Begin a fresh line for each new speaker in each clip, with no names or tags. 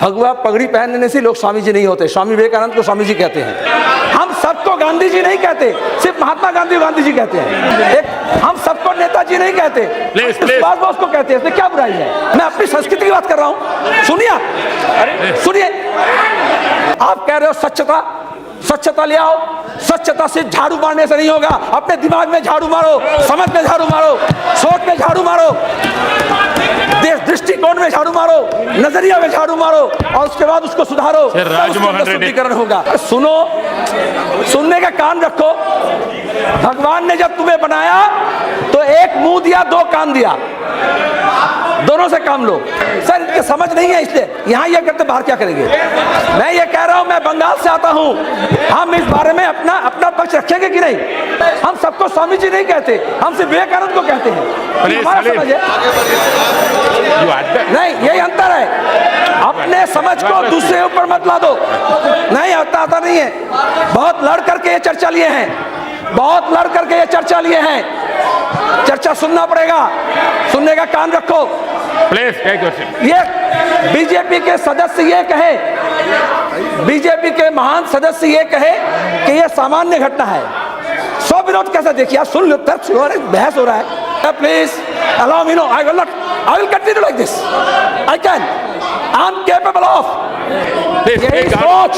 भगवा पगड़ी पहनने से लोग स्वामी जी नहीं होते। स्वामी विवेकानंद को स्वामी जी कहते हैं। हम सबको गांधी जी नहीं कहते, सिर्फ महात्मा गांधी गांधी जी कहते हैं। हम सबको नेताजी नहीं कहते, सुभाष बोस को कहते हैं। इसमें क्या बुराई है? मैं अपनी संस्कृति की बात कर रहा हूँ। सुनिए, आप कह रहे हो स्वच्छता, स्वच्छता ले आओ। स्वच्छता से झाड़ू मारने से नहीं होगा। अपने दिमाग में झाड़ू मारो, समझ में झाड़ू मारो, सोच में झाड़ू मारो, दृष्टिकोण में झाड़ू मारो, नजरिया में झाड़ू मारो और उसके बाद उसको सुधारो। शुद्धिकरण होगा। सुनो, सुनने का कान रखो। भगवान ने जब तुम्हें बनाया तो एक मुंह दिया, दो कान दिया, दोनों से काम लो। सर इनके समझ नहीं है, इसलिए यहाँ ये करते, बाहर क्या करेंगे? मैं ये कह रहा हूँ, मैं बंगाल से आता हूँ। हम इस बारे में अपना पक्ष रखेंगे कि नहीं? हम सबको स्वामी जी नहीं कहते, हम सिर्फ विवेकानंद को कहते हैं। हमारा समझ है नहीं, यही अंतर है। अपने समझ को दूसरे ऊपर मत ला दो। नहीं आता नहीं है। बहुत लड़ करके ये चर्चा लिए हैं, बहुत लड़ करके ये चर्चा लिए हैं। चर्चा सुनना पड़ेगा, सुनने का कान रखो। ये बीजेपी के सदस्य ये कहे, बीजेपी के महान सदस्य ये कहे कि ये सामान्य घटना है। सौ विरोध कैसा? देखिए, सुन लो, तर्क सुनो, बहस हो रहा है। Please allow me, no, I will continue like this. I can. I'm capable of. यही सोच,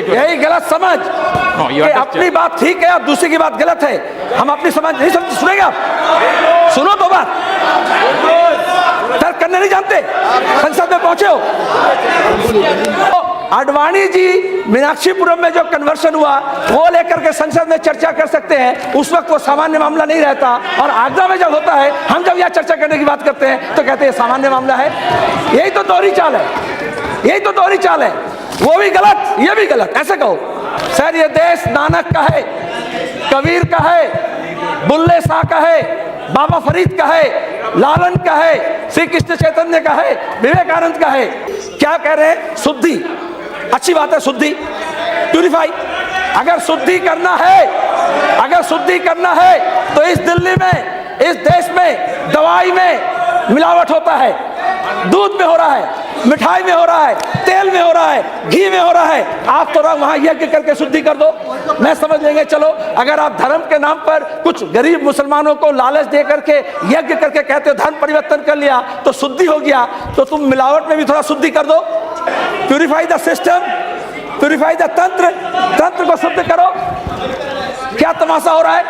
यही गलत समझ कि अपनी बात ठीक है और दूसरी की बात गलत है। हम अपनी समझ नहीं समझ, सुनेंगे आप? सुनो दो बात। तर्क करने नहीं जानते, संसद में पहुंचे हो। आडवाणी जी मीनाक्षीपुरम में जो कन्वर्शन हुआ वो लेकर के संसद में चर्चा कर सकते हैं। उस वक्त वो सामान्य मामला नहीं रहता। और आगरा में जब होता है, हम जब यह चर्चा करने की बात करते हैं तो कहते हैं सामान्य मामला है। यही तो दोहरी चाल है, यही तो दोहरी चाल है। वो भी गलत, ये भी गलत, ऐसे कहो। सर ये देश नानक का है, कबीर का है, बुल्ले शाह का है, बाबा फरीद का है, लालन का है, श्री कृष्ण चैतन्य का है, विवेकानंद का है। क्या कह रहे हैं? शुद्धि, अच्छी बात है, शुद्धि, प्यूरिफाई। अगर शुद्धि करना है, अगर शुद्धि करना है तो इस दिल्ली में, इस देश में दवाई में मिलावट होता है, दूध में हो रहा है, मिठाई में हो रहा है, तेल में हो रहा है, घी में हो रहा है। आप तो वहां यज्ञ करके शुद्धि कर दो, मैं समझ लेंगे। चलो, अगर आप धर्म के नाम पर कुछ गरीब मुसलमानों को लालच दे करके यज्ञ करके कहते हो धर्म परिवर्तन कर लिया तो शुद्धि हो गया, तो तुम मिलावट में भी थोड़ा शुद्धि कर दो। Purify the system, purify the तंत्र, तंत्र को शुद्ध करो। क्या तमाशा हो रहा है?